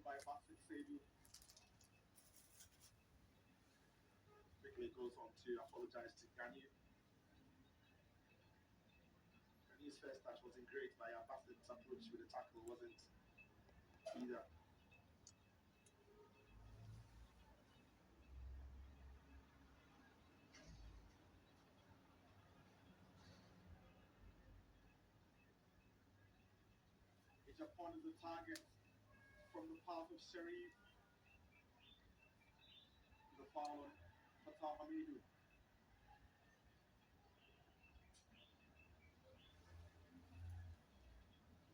by Patrick Sadu. Quickly goes on to apologize to Gani. Gani's first touch wasn't great, but Abbasid's approach with the tackle wasn't either. Japan is the target from the path of Sharif. The foul on Fatah Hamidou.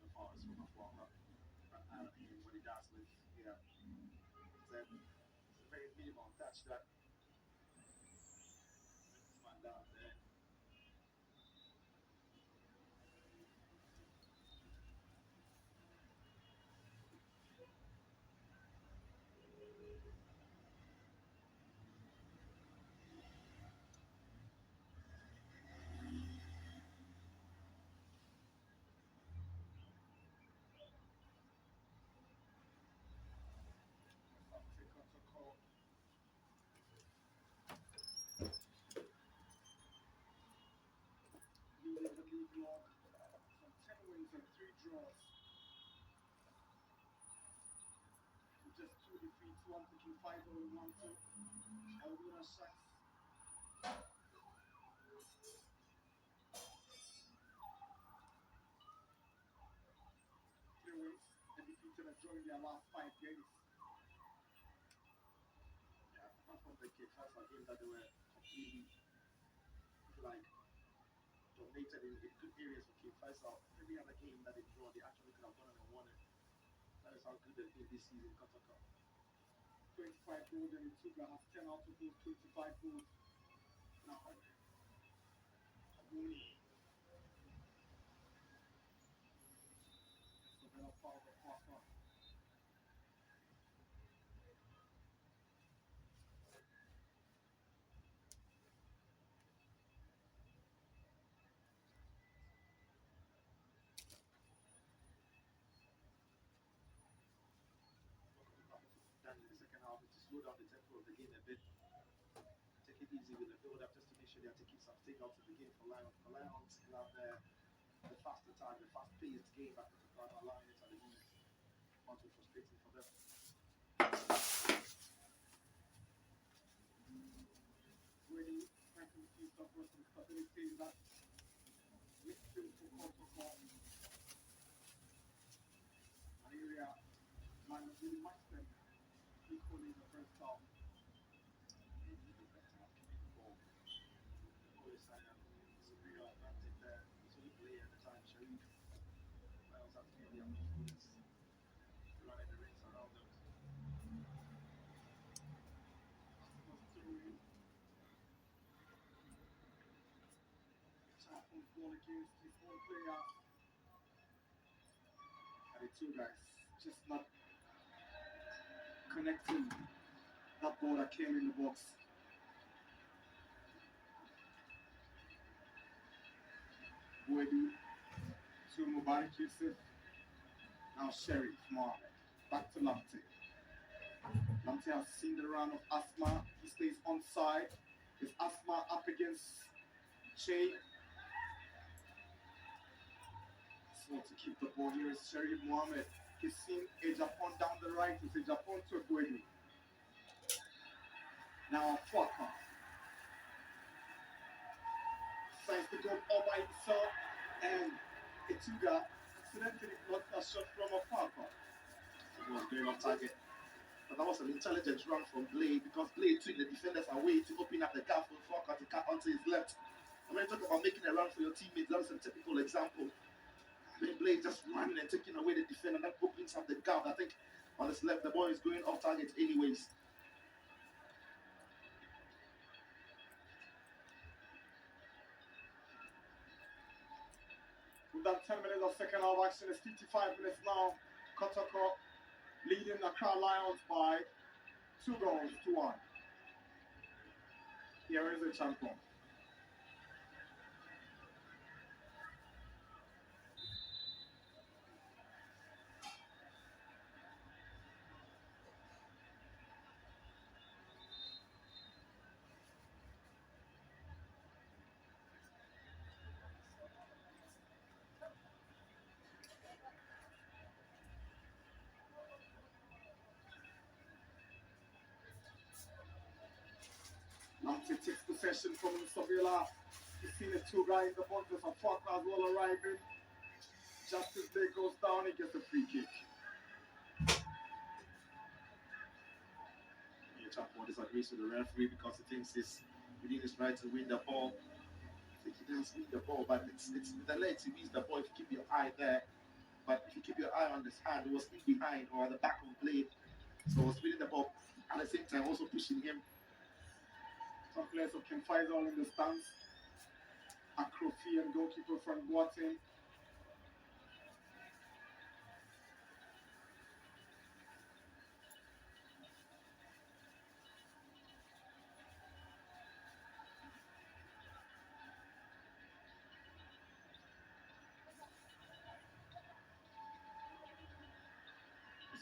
The foul is from Afwala. What he does with, yeah, it's a very minimal touch that this man down there. Kotoko. Leading the league log from 10 wins and 3 draws. With just 2 defeats, 1 picking 5 over 1 2. Eldona Sharks. 3 wins and defeated and drawing their last 5 games. Yeah, apart from the K-Fasa game that they were completely, like, dominated in good areas for K-Fasa. Every other game that they draw, they actually could have gone and won it. That is how good they've been this season, Kotoko. 25 goals and Etouga has 10 out of those 25 goals. Now, Aguni. That's the better part of the partner. Done in the second half is to slow down the tempo of the game a bit. Take it easy with the build up just to make sure they are taking some take out of the game for Lions. For Lions, still have the faster time, the fast paced game back to the allowing it at the moment. Much more frustrating for them. Really trying to see some personal stability in that midfield for Kotoko. An area might not really match them equally in the first half. Always had a superior advantage there. It's only Blay at the time, Sharif. Miles have to be the opportunities running the rings around them. Chapman's ball against his own player. And the two guys just not connecting that ball that came in the box. Boydu to Mubarak Yusuf. Now Sharif Mohammed. Back to Lamptey. Lamptey has seen the run of Asma. He stays onside. Is Asma up against Che? Want to keep the ball here is Sharif Mohammed. He's seen Ejapon down the right. It's Ejapon to Boydu. Now Fuaka decides to go all by himself, and Etouga accidentally blocked a shot from Fuaka. It was going off target. But that was an intelligent run from Blay because Blay took the defenders away to open up the gap for Fuaka to cut onto his left. And when you talk about making a run for your teammates, that was a typical example. When Blay just running and taking away the defender, that opens up the gap. I think on his left, the ball is going off target anyways. We've done 10 minutes of second half action. It's 55 minutes now. Kotoko leading the Accra Lions by 2 goals to 1. Here is the champion. Lamptey takes possession from Sabila. He's seen Etouga in the bunkers and Farquhar as well arriving. Just as Blay goes down, he gets a free kick. Chapo disagrees with the referee because he thinks he's within his right to win the ball. I think he does win the ball, but it's the legs he wins the ball if you keep your eye there. But if you keep your eye on this hand, it was in behind or at the back of Blay. So it was winning the ball at the same time, also pushing him. Some players of Ken Faisal in the stands. Accra and goalkeeper from Boateng.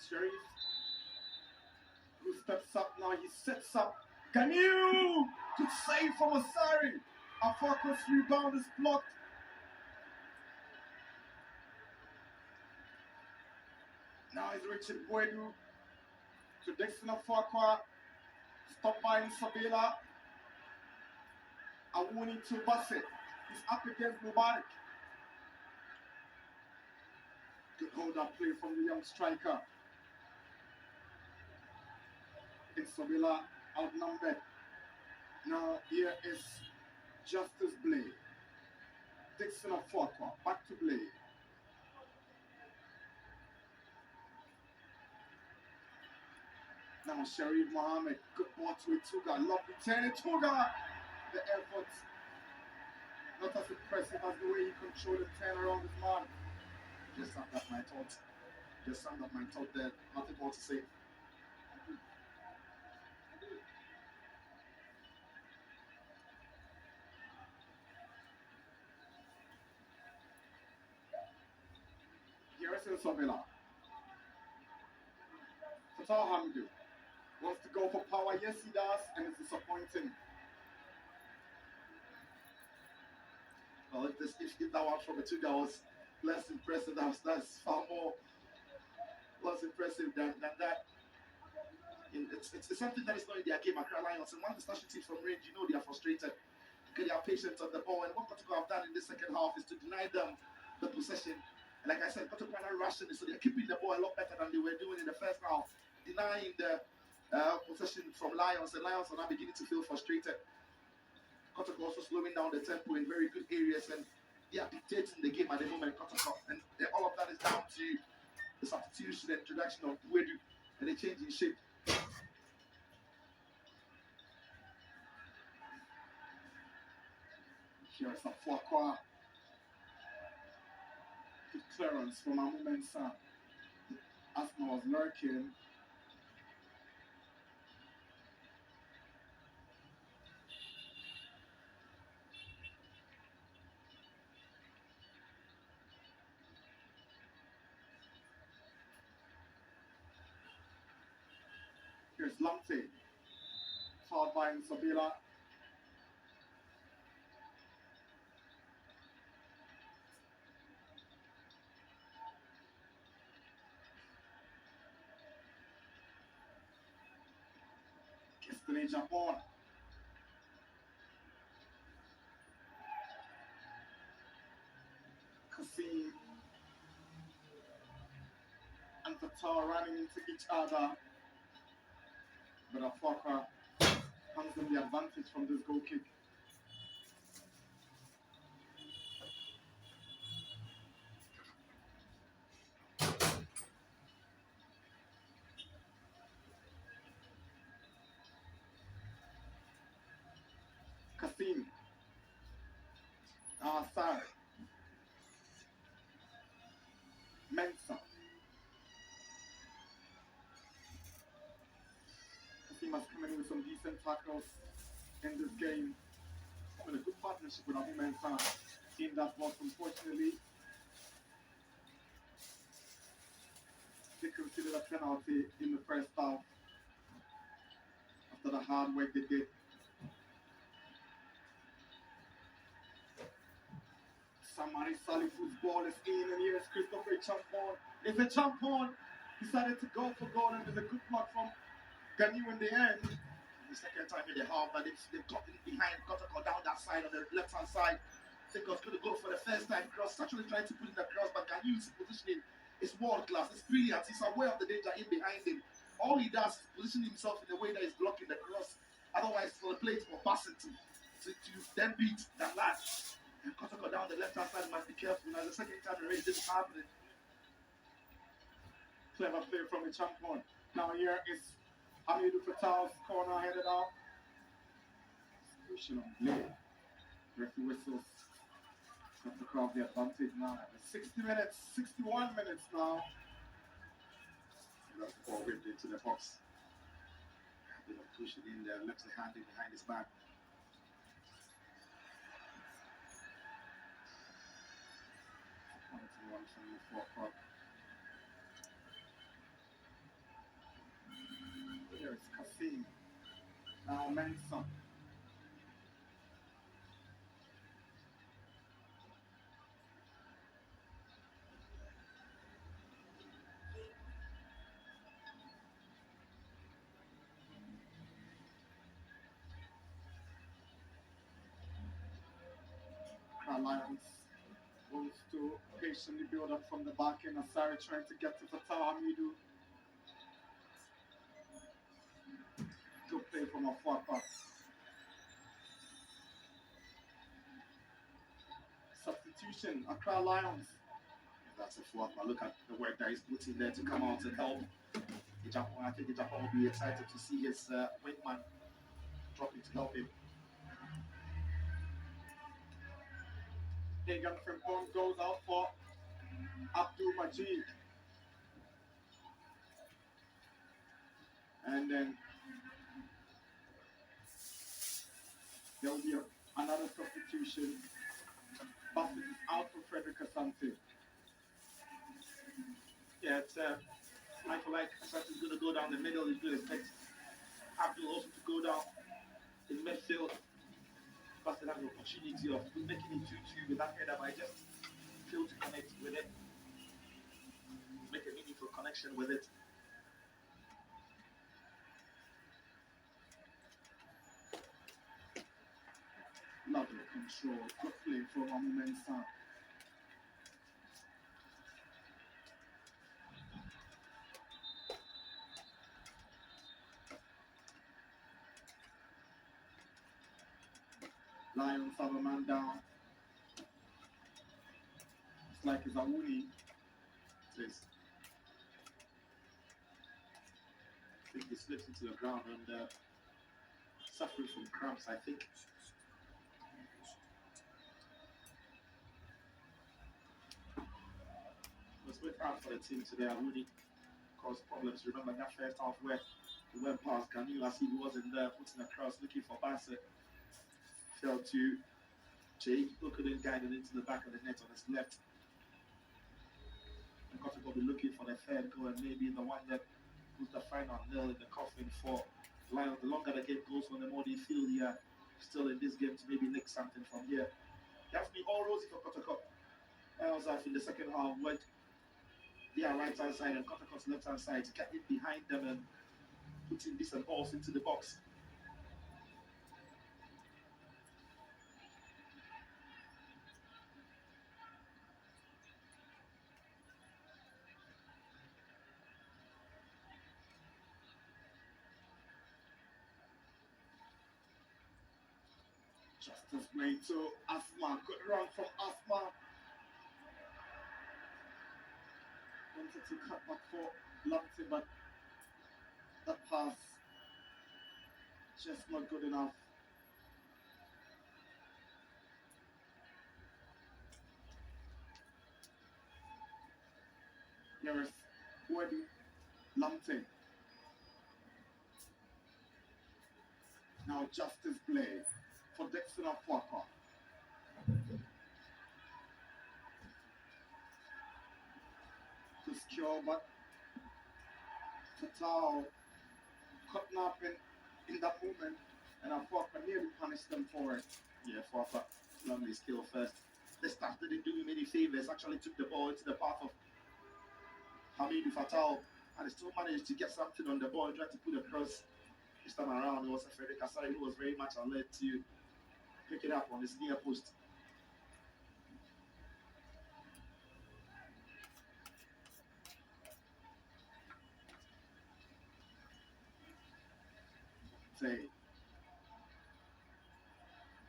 Sharif, who steps up now, he sets up Ganiu! Good save from Asari. Afako's rebound is blocked. Now it's Richard Boedu to Dickson of Farquhar. Stop by Sabila. Awuni to Bassett. He's up against Mubarak. Good hold up play from the young striker. Sabila outnumbered. Now here is Justice Blay. Dickson of Farquhar. Back to Blay. Now Sharif Mohammed. Good ball to Etouga. Lovely turn. Etouga. The effort. Not as impressive as the way he controlled and turned around his man. Just summed up my thoughts. Just summed up my thought there. Nothing more to say. Here is Sabila. Fatal Hamdu wants to go for power. Yes, he does, and it's disappointing. Well, if that one from Etouga was less impressive, that's far more less impressive than that. It's something that is not in their game. Accra Lions, and once they start shooting from range, you know they are frustrated because they are patient on the ball. And what Kotoko have done in this second half is to deny them the possession. And like I said, Kotoko are not rushing it, so they're keeping the ball a lot better than they were doing in the first half, denying the possession from Lions, and Lions are now beginning to feel frustrated. Kotoko also slowing down the tempo in very good areas, and they are dictating the game at the moment, Kotoko. And all of that is down to the substitution and introduction of Boedu and the change in shape. Here is a Farquhar. Good clearance from Amu Mensah. Asma was lurking. Here's Lamptey. Fouled by Sabila. Destiny Japon. Kasim and Fatal running into each other. But Afaka hands them the advantage from this goal kick. Kasim. Sorry. Mensah. Kasim has come in with some decent tackles in this game. Having a good partnership with Abu Mensah. Seeing that block, unfortunately, they considered a penalty in the first half after the hard work they did. Samari Salifu's ball is in, and here's Christopher Champon. It's a Champon. Decided to go for goal, and there's a good block from Ganiu in the end. The second time in the half, but they've got in behind Kotoko down that side on the left hand side. I think I was going to go for the first time cross, actually trying to put in the cross, but can use positioning. It's world class, it's brilliant. He's aware of the danger in behind him. All he does is position himself in a way that is blocking the cross. Otherwise, for the plate or pass it to then beat that lad. And Kotoko down the left hand side must be careful. Now, the second time already this is happening. Clever play from the champion. Now, here is Hamidou Fatal's corner headed out. Pushing on Blay. Referee whistles. Got the crowd the advantage now. 60 minutes, 61 minutes now. That's the ball ripped into the box. A bit of pushing in there, left hand in behind his back. One from the forward. There is Kasim. Now Manson. Lions goes to patiently build up from the back end. Asari trying to get to Fatal Hamidou. Good play from a forward. Substitution, Accra Lions. That's a forward. Look at the work that he's putting there to come out and help. I think the Japan will be excited to see his wingman dropping to help him. Hagan Frimpong goes out for Abdul Majid. And then there will be another substitution. Buffett is out for Frederick Asante. Yeah, it's like Asante's going to go down the middle. He's going to expect Abdul also to go down in midfield. Buffett has the opportunity of making it 2-2 with that header, but I just failed to connect with it. Make a meaningful connection with it. Lovely control, good play from Amumensa. Lions have a man down. It's like it's Awuni. Yes. I think he slipped into the ground and suffering from cramps, I think. It was with out for the team today. Awuni caused problems. Remember that first half where he went past Ganu as he wasn't there, putting across, looking for Bassett. Fell to Jake, who couldn't guide it into the back of the net on his left. And Kotoko will be looking for the third goal and maybe the one that puts the final nail in the coffin for Lions. The longer the game goes on, the more they feel they are still in this game to maybe nick something from here. It has been all rosy for Kotoko. Else in the second half went their right hand side and Kotoko's left hand side to get it behind them and putting decent balls into the box. Justice Blay to Asma. Good run from Asma. Wanted to cut back for Lamptey, but that pass just not good enough. Here is Wedi Lamptey. Now Justice Blay for Dickson of Kotoko. To secure, but Fatal cutting up in that moment, and Kotoko nearly punished them for it. Yeah, Kotoko lovely skill first. The staff didn't do him any favors, actually took the ball into the path of Hamidou Fatal, and still managed to get something on the ball and tried to put across. This time around, it was Frederick Asari who was very much alert to pick it up on his near post. Say,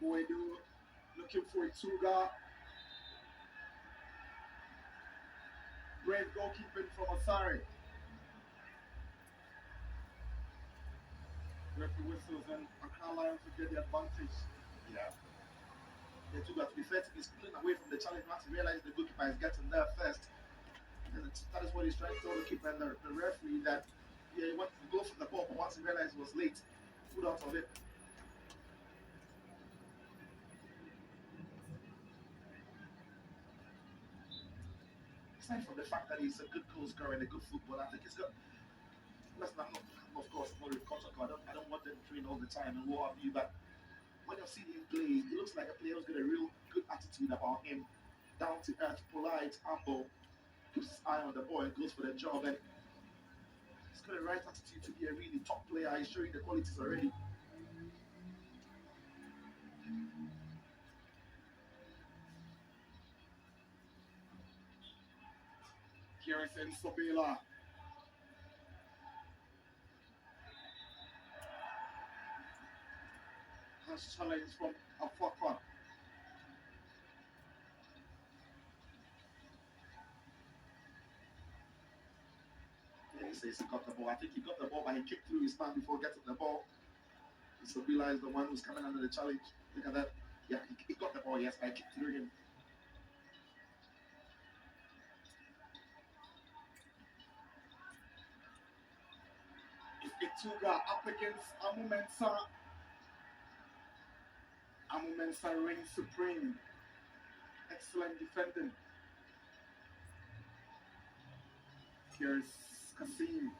Boedu looking for Etouga. Great goalkeeping from Asari. Referee whistles and Accra Lions to get the advantage. Yeah. Etouga, to be fair, he's pulling away from the challenge once he realizes the goalkeeper is getting there first. And that is what he's trying to tell the keeper and the referee that he wanted to go for the ball, but once he realized it was late, pulled out of it. Aside from the fact that he's a good goal scorer and a good footballer, I think he's got. Listen, I'm not, of course, not with Kotoko. I don't want them to train all the time and what have you, but when you've seen him play, he looks like a player who's got a real good attitude about him. Down to earth, polite, humble, keeps his eye on the ball and goes for the job. And he's got the right attitude to be a really top player. He's showing the qualities already. Here is Sobela. Has challenge from Afakwa. Yeah, he says he got the ball. I think he got the ball, but he kicked through his man before getting the ball. Sobela is the one who's coming under the challenge. Look at that. Yeah, he got the ball, yes, but I kicked through him. Etouga up against Amu Mensah. Amu Mensah reigns supreme. Excellent defending. Here's Kasim.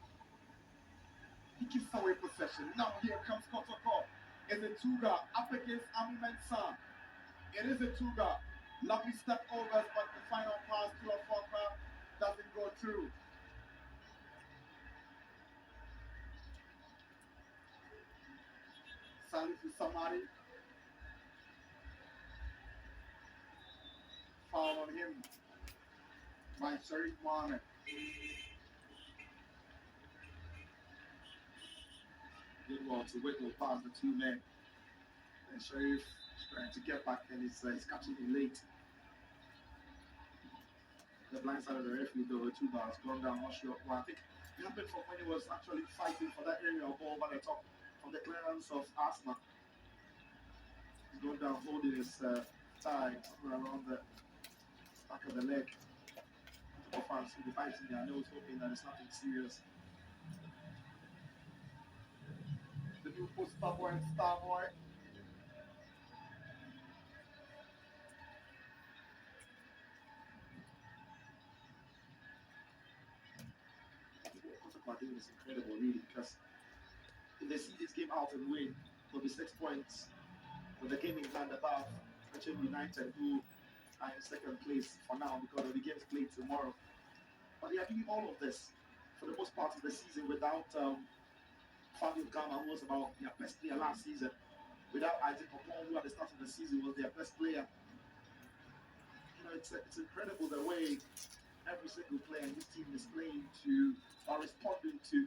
He keeps away possession. Now here comes Kotoko. Is Etouga up against Amu Mensah. It is Etouga. Lovely step overs, but the final pass to Afaka doesn't go through. Salifu Samari. Foul on him by Sharif Mohammed. Good ball to Whittle past the two men. And Sharif trying to get back and he's catching him late. The blind side of the referee though, Etouga has gone down, not sure. Well, I think it happened from when he was actually fighting for that area of ball over the top from the clearance of Asma. He's going down holding his thigh around the back of the leg. The fans will be fighting their nose, hoping that it's nothing serious. The new poster boy and star boy. What doing is incredible, really, because if they see this game out and win, it'll be 6 points. With the game in hand above, Achebe United, who are in second place for now because of the games played tomorrow. But they are doing all of this for the most part of the season without Fabio Gama, who was about their best player last season. Without Isaac Popon, who at the start of the season was their best player. You know, it's incredible the way every single player in this team is playing to or responding to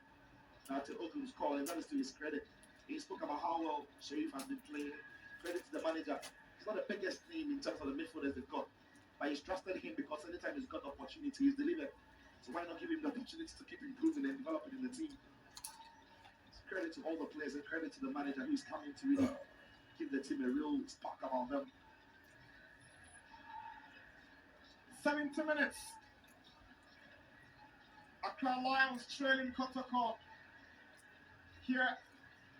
Ogun's call, and that is to his credit. He spoke about how well Sharif has been playing. Credit to the manager. He's not the biggest name in terms of the midfielders they've got, but he's trusted him because anytime he's got the opportunity, he's delivered. So why not give him the opportunity to keep improving and developing in the team? It's credit to all the players and credit to the manager who's coming to really give the team a real spark about them. 70 minutes. Accra Lions trailing Kotoko. Here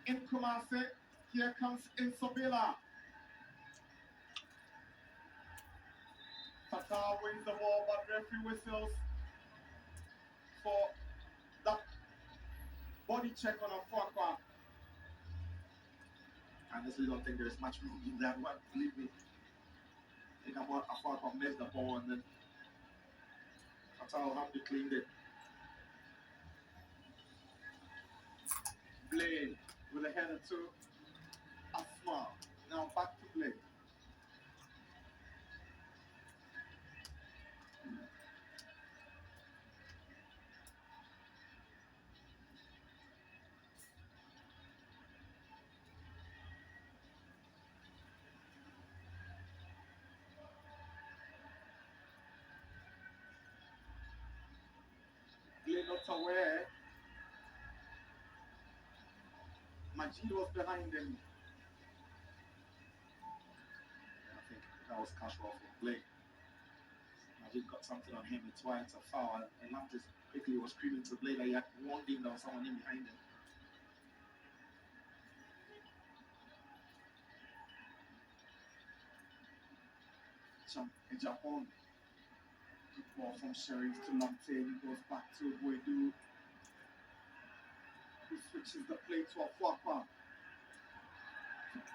in Kumasi, here comes Sobela. Tata wins the ball, but referee whistles for that body check on Afakwa. I honestly don't think there's much room in that one, believe me. I think Afakwa missed the ball and then Tata will have to clean it. Blay with a header to Asma. Now back to Blay. Blay not aware. Majid was behind him. I think that was casual for Blay. Majid got something on him. It's why it's a foul. And Lamtis quickly was screaming to Blay that he had warned him there was someone in behind him. Japan. Good ball from Sharif to Lamtis. He goes back to Boydu. He switches the play to Afuapa.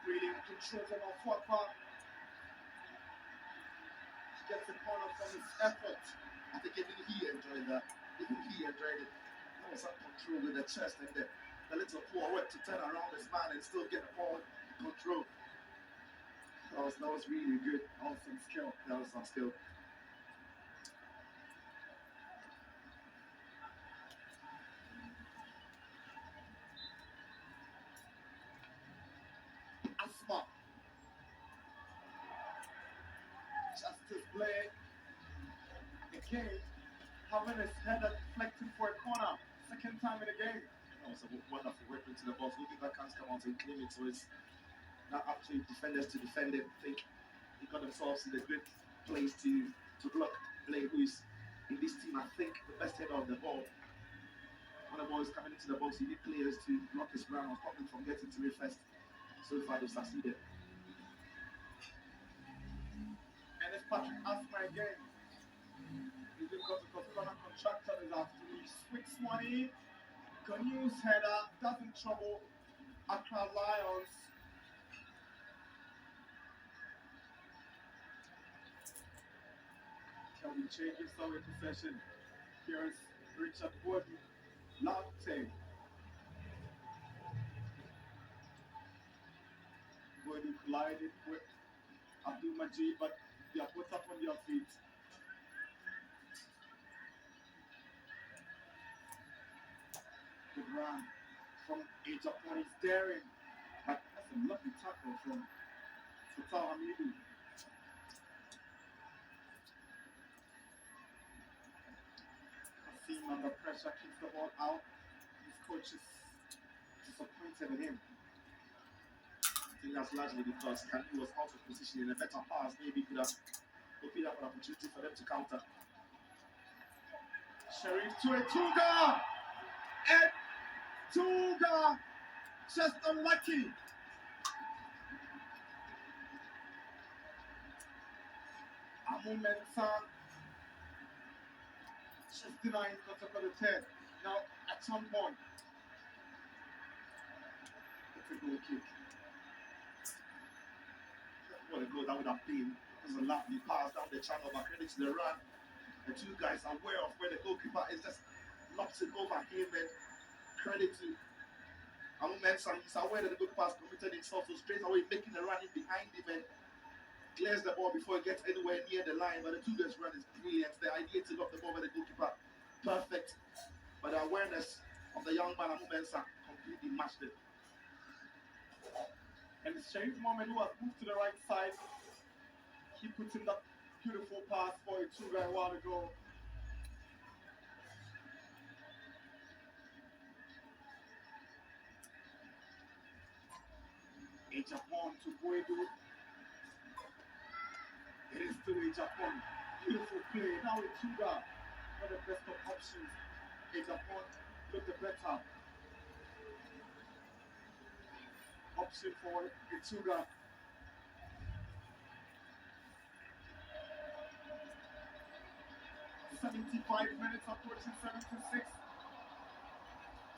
Really in control from Afuapa. He gets the corner from his effort. I think even he enjoyed that. Even he enjoyed it. That was that control with the chest and the little poor work to turn around his man and still get the ball control. That was really good. That was some skill. That was some skill. Asma. Justice Blay. Again, having his header deflected for a corner. Second time in the game. That was a wonderful work into the box. Looking that can't come out and claim it. So it's not up to defenders to defend it. I think he got himself in a good place to block Blay, who is in this team, I think, the best header of the ball. When the ball is coming into the box, you need players to block his ground or stop him from getting to it first. So far, they've succeeded. And it's Patrick Asma again. He's been Kotoko contractor this afternoon. He swings one in. Ghanou's header doesn't trouble Accra Lions. Can we change it some in possession? Here's Richard Wood. Latte. Wood collided with Abdul Majid, but they are put up on their feet. Good run from Japan. He's daring. But that's a lovely tackle from Fatal Hamidou. Kasim under pressure keeps the ball out. His coach is disappointed in him. I think that's largely because Kanu was out of position in a better pass. Maybe could have opened up an opportunity for them to counter. Sharif to Etouga! Etouga! Just unlucky! Amumensa just denying Kotoko the 10. Now, at some point, it's a goal kick. What a goal that would have been. It was a lovely pass down the channel, but credit to the run. The two guys are aware of where the goalkeeper is, just knocks it over him, and credit to Amumensa. He's aware that the goalkeeper has committed himself, so straight away making the run in behind him and clears the ball before it gets anywhere near the line. But the two guys' run is brilliant. The idea to lock the ball by the goalkeeper, perfect. But the awareness of the young man Amumensa completely matched it. And Sharif Mohammed, who has moved to the right side, he puts in that beautiful pass for Etouga a while ago. Japan to Boydu. It is still Japan. Beautiful play. Now Etouga, one of the best of options. Japan looked the better option for Etouga. "75 minutes approaching 76.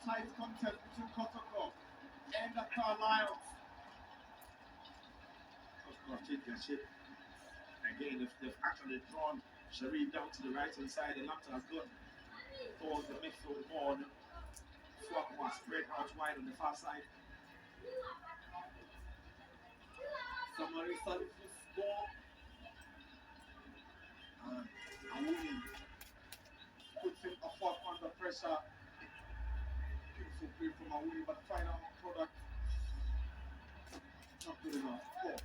Tight contest between Kotoko and the Accra Lions. Kotoko have changed their shape. Again, they've actually drawn Sharif down to the right hand side. The Lambton has gone towards the midfield ball. Swap was spread out wide on the far side. Somebody started to score. Awuni puts him a fuck under pressure. Beautiful play from Awuni, but final product not good enough. Four.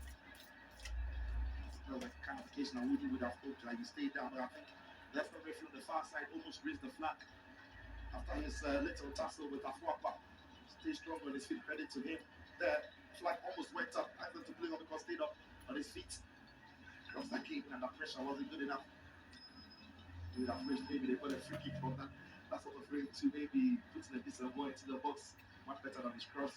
Well, the kind of occasion Awuni would have hoped like he stayed down, but I think left over from the far side almost raised the flag after his little tussle with Afwapa. Stay strong on his feet, credit to him. The flag almost went up, either to Blay or because stayed up on his feet. Cross that kick and the pressure wasn't good enough. With that first, maybe they got a free kick from that sort of frame to maybe putting a decent ball into the box, much better than his cross.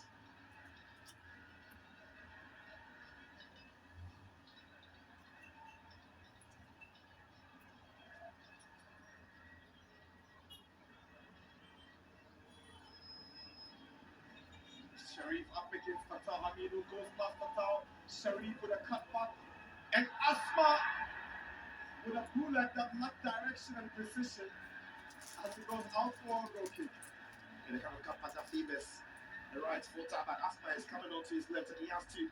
Sharif up against Fatah. Hamidu goes past Fatah. Sharif with a cutback. And Asma with a bullet that lacked direction and precision as he goes out for a goal kick. And they kind of cut past Phoebus. The right foot up, but Asma is coming onto his left and he has to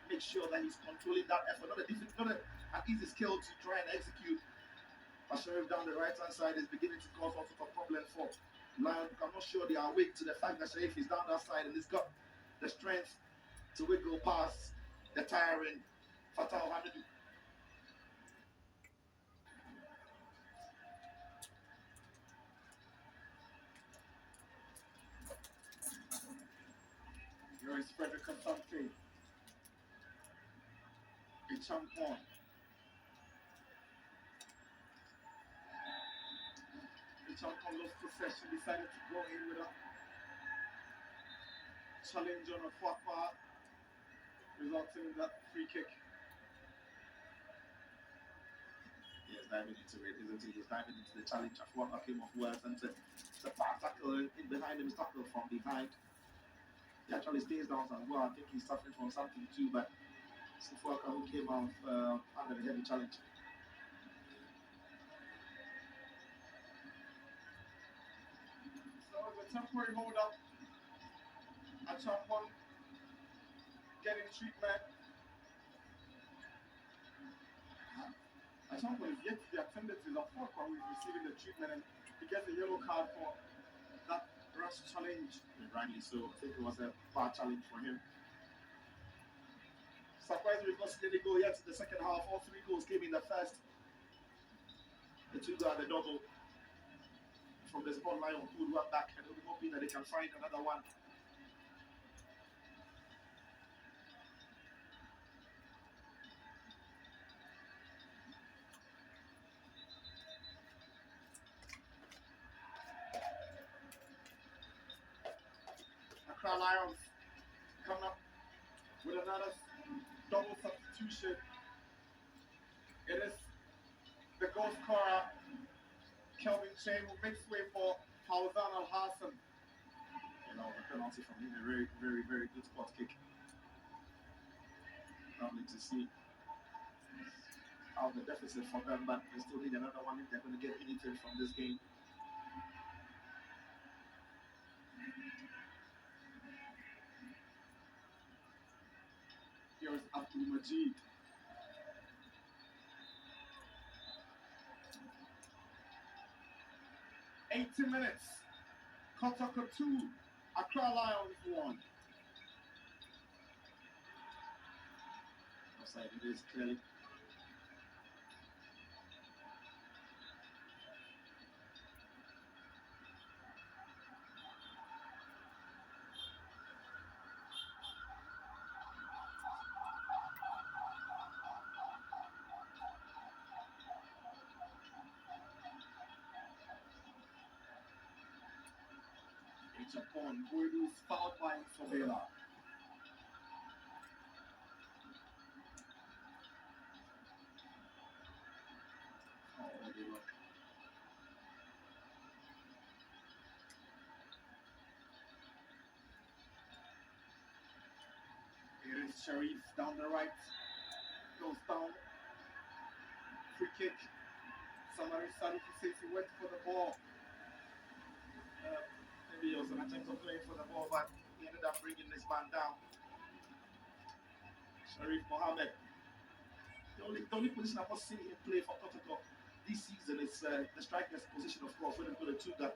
make sure that he's controlling that effort. Not an easy skill to try and execute. But Sharif down the right hand side is beginning to cause all sorts of problems for Lion. I'm not sure they are awake to the fact that Sharif is down that side and he's got the strength to wiggle past the tiring Fatah Hamidu. Here is Frederick Asante. A champion. The champion lost possession, decided to go in with a challenge on a Fapa, resulting in that free kick. He's diving into it, isn't he? He's diving into the challenge. Fapa came off worse, and the fast tackle in behind him is tackled from behind. He actually stays down as well. I think he's suffering from something too, but Sifuaka who came out under the heavy challenge. So the temporary hold up. A champion getting treatment. A champion is yet to be attended to. The Fapa who is receiving the treatment and he gets a yellow card for that rush challenge. And rightly so. I think it was a bad challenge for him. Surprisingly, we've not seen any goal yet in the second half. All three goals came in the first. The two got the double from the spot line on good one back, and we're hoping that they can find another one. Accra Lions come up with another double substitution. It is the goal scorer, Kelvin Chain, who makes way for Hawzan Al Hassan. You know, the penalty from him, a very, very, very good spot kick. Lovely to see out the deficit for them, but they still need another one if they're going to get anything from this game. Here is Abdul Majid. $80 minutes. Kotoko 2, Accra Lions 1. Offside it is clearly. Japan, Guido's fouled by Sobela. Here is Sharif down the right, goes down, free kick. Samari Sadiq says he went for the ball. Maybe it was an attempt of playing for the ball, but he ended ended up bringing this man down. Sharif Mohammed. The only position I've not seen him play for Kotoko this season is the striker's position, of course, when they put a Etouga.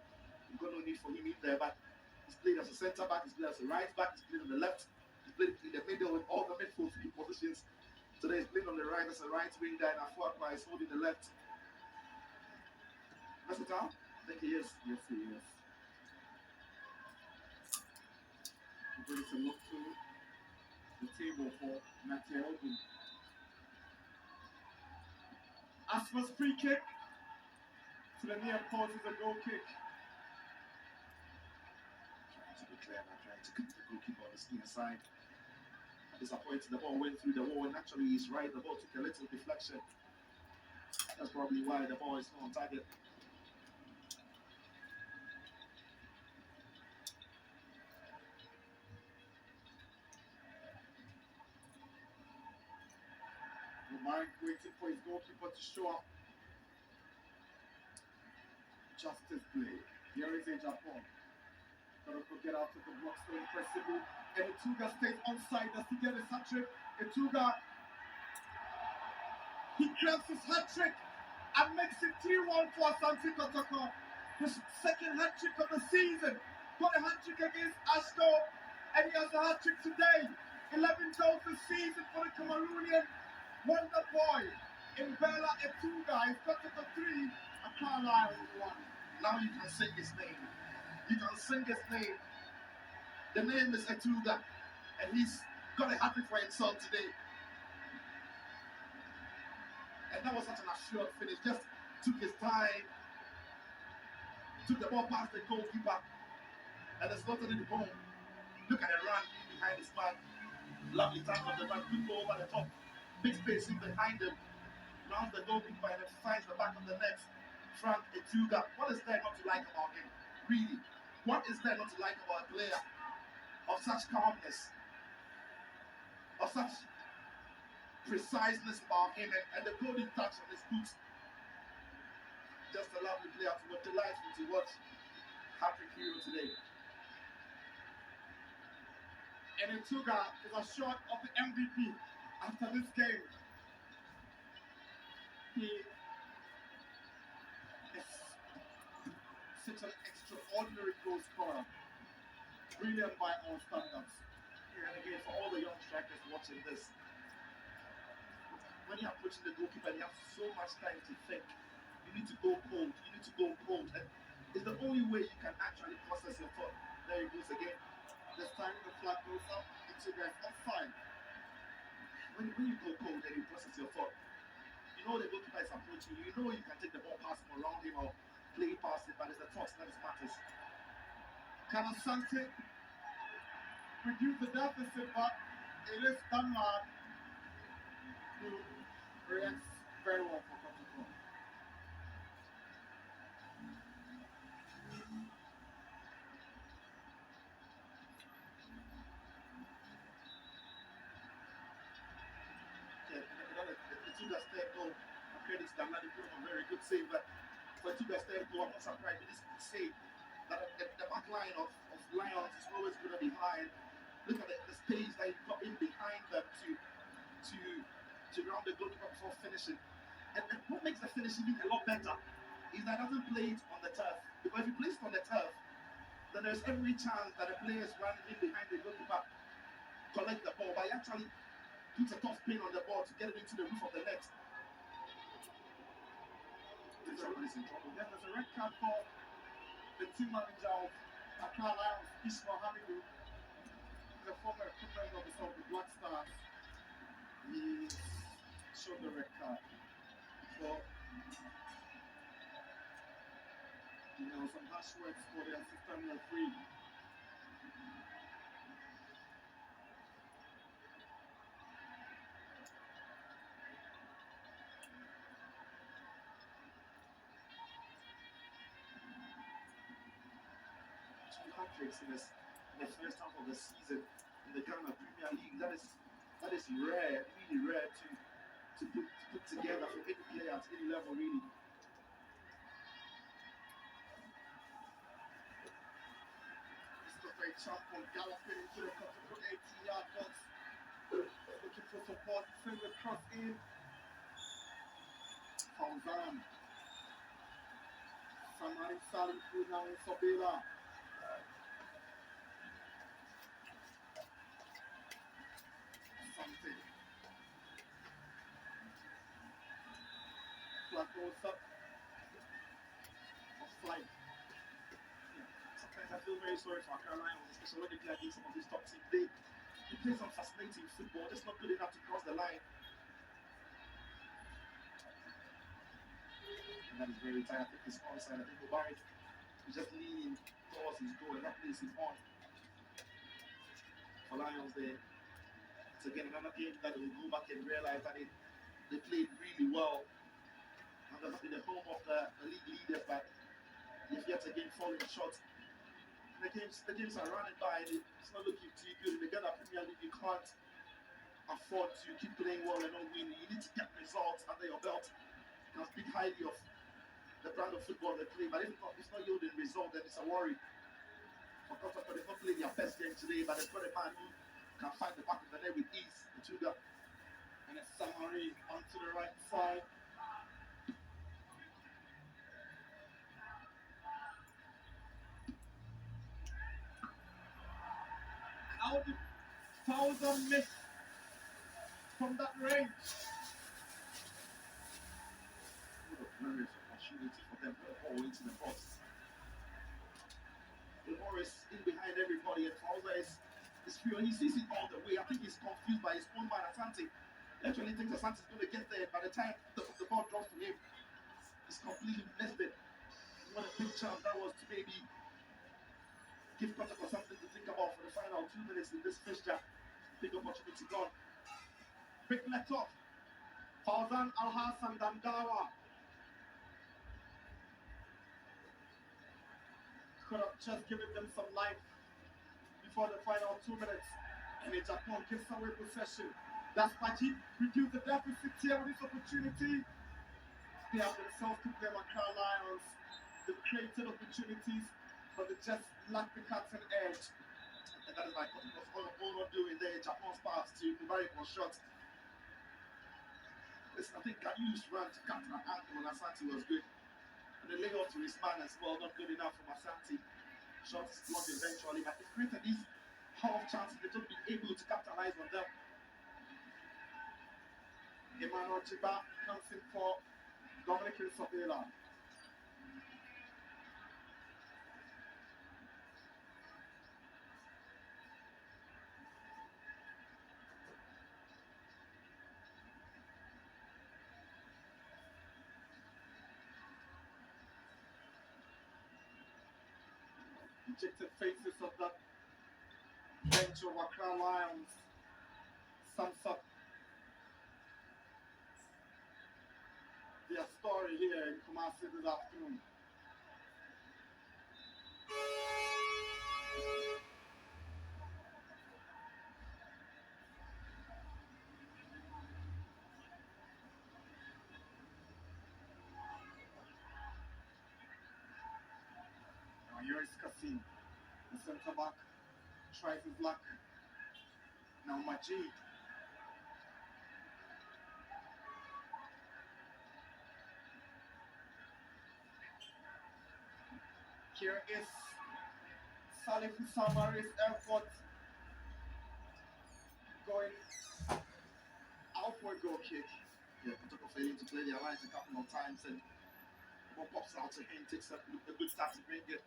You've got no need for him in there, but he's played as a centre back, he's played as a right back, he's played on the left, he's played in the middle with all the midfield positions. Today he's playing on the right as a right winger, and Afuakwa is holding the left. That's it, Tom? I think he is. Yes, he is. He brings a look to the table for Mateo. Asma's free kick to the near post is a goal kick. Trying to be clever, trying to keep the goalkeeper on the near side. Disappointed, the ball went through the wall, and actually he's right, the ball took a little deflection. That's probably why the ball is not on target. Mark waiting for his goalkeeper to show up. Justice Blay. Here is a Japan. Kotoko get out of the box so impressively. And Etouga stays onside. Does he get his hat trick? Etouga. He grabs his hat trick and makes it 3-1 for Asante Kotoko. His second hat trick of the season. Got a hat trick against Ashko. And he has a hat trick today. 11 goals this season for the Cameroonian wonder boy in Bella Etouga. He's got to the 3, Accra 1. Now you can sing his name. You can sing his name. The name is Etouga, and he's got a hat trick for himself today. And that was such an assured finish. Just took his time, took the ball past the goalkeeper, and it's slotted in the ball. Look at the run behind his man. Lovely time of the run. Good go over the top. Big space in behind him, rounds the goalkeeper and then finds the back of the net. Frank Etouga. What is there not to like about him? Really? What is there not to like about a player of such calmness, of such preciseness about him, and the golden touch on his boots? Just a lovely player to watch, delightful to watch. Happy hero today. And Etouga is assured of the MVP. After this game, he is such an extraordinary goal scorer. Brilliant by all standards. And again, for all the young strikers watching this, when you're approaching the goalkeeper, you have so much time to think. You need to go cold. You need to go cold. And it's the only way you can actually process your thought. There he goes again. This time the flag goes up. Etouga is offside. When you go cold and you process your thought, you know the goalkeeper is approaching you. You know you can take the ball past him, around him, or play past it, but it's the thoughts that matters. Can Asante reduce the deficit, but it is Dunlap who reacts very well for Kotoko. Etouga's third goal, credits Damla, they put on a very good save, but for Etouga's third goal, I'm not surprised with this save that the back line of Lions is always going to be high. Look at the space that he got in behind them to round the goalkeeper before finishing. And what makes the finishing look a lot better is that he doesn't play it on the turf. Because if he plays it on the turf, then there's every chance that the players run in behind the goalkeeper, collect the ball, but he actually puts a tough pin on the ball to get it into the roof of the net. Everybody's in trouble. Then there's a red card for the team manager of Accra Lions, Ismail Hamidu, the former equipment officer of the Black Stars. He showed the red card for some harsh words for the assistant referee. Hat-tricks in the first half of the season in the Ghana Premier League. That is rare, really rare to put together for any player at any level, really. Christopher Champon galloping into the Kotoko 18-yard box. Looking for support. Send the cross in. Fauzan. Samari Salim through now in Sobela. Something. Flag goes up. Offside. Sometimes I feel very sorry for Accra Lions, especially when they play against some of these top teams. They play some fascinating football, just not good enough to cross the line. And that is very tight. I think it's onside. I think Mubarak is just leaning towards his goal, and that place is on. For Lions there, it's again another game that will go back and realize that they played really well. And that's been the home of the league leaders, but they've yet again fallen short. The games are running by, and it's not looking too good. In the Ghana Premier League, you can't afford to keep playing well and not win. You need to get results under your belt. You can speak highly of the brand of football they play, but if it's not yielding result, then it's a worry. For Kotoko, they've not played their best game today, but they've got a man who can find the back of the net with ease, Etouga. And it's Samari onto the right side. How did Fauzan miss from that range? What a glorious opportunity for them to go into the box. Morris in behind everybody, and Fauzan is pure. He sees it all the way. I think he's confused by his own man, Asante. He actually thinks Asante is going to get there. By the time the ball drops to him, he's completely missed it. What a big chance that was to maybe give Kotoko something to think about for the final 2 minutes in this fixture. Big opportunity gone. Big let off. Fauzan Al-Hassan Dandawa. Could have just given them some life before the final 2 minutes. And the Japan gives away possession. That's Pachi reduce the deficit here with this opportunity. They have themselves to play Accra Lions. They've created opportunities, but they just lack the cutting edge. And that is like what was all not doing there. Japan's pass to Mubarak was shot. Listen, I think Kanyu's run to cut an angle on Asante was good. And the layoff to his man as well, not good enough from Asante. Shots blocked eventually, but they created these half chances. They've just been able to capitalize on them. Emmanuel Chiba comes in for Dominic Sobela. Dejected faces of that bench of Accra Lions sums up their story here in Kumasi this afternoon. Now here is Kassim, the centre back, tries his luck. Now Majid. Here is Salif Samari's effort going outward goal kick. Yeah, Kotoko failing to play their lines a couple of times, and what pops out to him takes a good start to bring it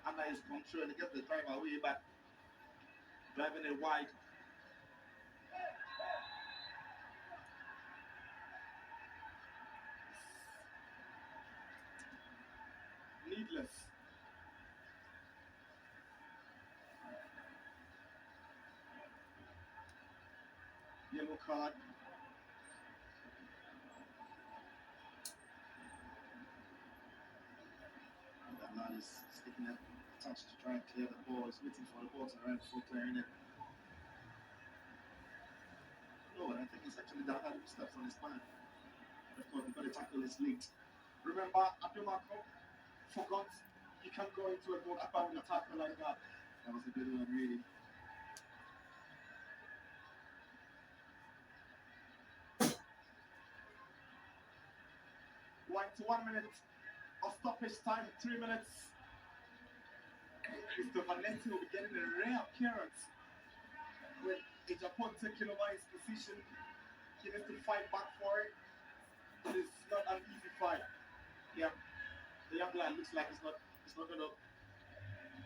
under his control, and he gets the drive away, but driving it wide. Needless. Yellow card. That man is taking a touch to try and clear the ball. He's waiting for the ball to arrive before clearing it. No, and I think it's actually that who steps on his man. Of course, because the tackle is late. Remember, Abdulmako forgot you can't go into a goal with a tackle like that. That was a good one, really. One minute of stoppage time, 3 minutes. Christopher Neti will be getting a rare appearance with a Japan taking over his position. He needs to fight back for it. But it's not an easy fight. Yeah, the young lad looks like he's not going to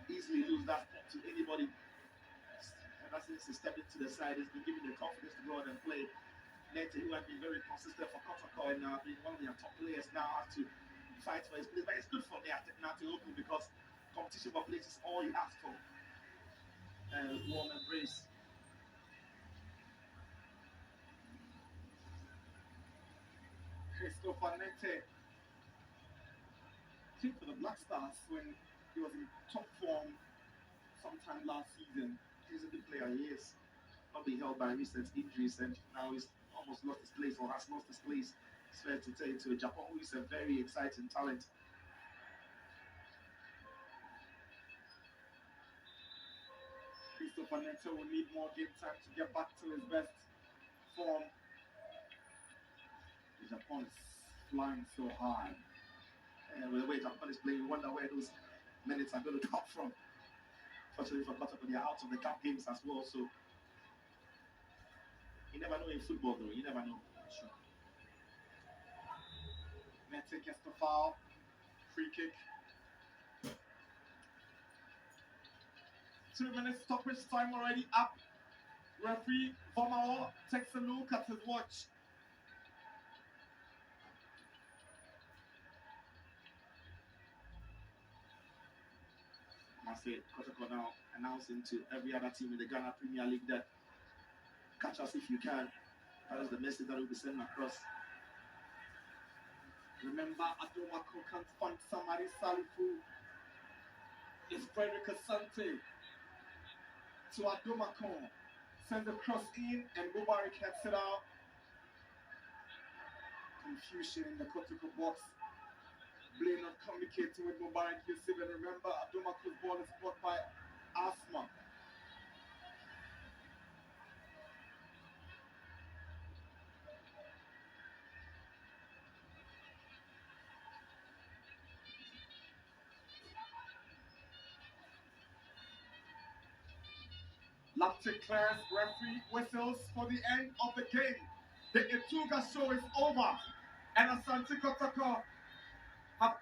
easily lose that to anybody. And that's since he stepped into the side, he's been given the confidence to go out and play. Neti, who has been very consistent for Kotoko and being one of their top players, now has to fight for his place. But it's good for now to open because competition for place is all you ask for. Warm embrace. Christopher Nete, I think for the Black Stars when he was in top form sometime last season. He's a good player, he is. Not being held by recent injuries, and now he's almost lost his place or has lost his place. It's fair to say to Japan, who is a very exciting talent. Christopher Nete will need more game time to get back to his best form. Japan is flying so high. And with the way Japan is playing, we wonder where those minutes are going to come from. Fortunately for Kotoko, they are out of the cup games as well, so you never know in football though, you never know. Sure. Nete gets the foul. Free kick. 2 minutes stoppage time already up. Referee Vomao takes a look at his watch. I say Kotoko now announcing to every other team in the Ghana Premier League that catch us if you can. That is the message that will be sent across. Remember, Adomako can't find somebody. Salifu. It's Frederick Asante to Adomako. Sends the cross in and Mubarak heads it out. Confusion in the Kotoko box. Blay not communicating with Mubarak Yusuf, and remember Adomako's ball is blocked by Asma. Laptic clears, referee whistles for the end of the game. The Etouga show is over, and Asante Kotoko have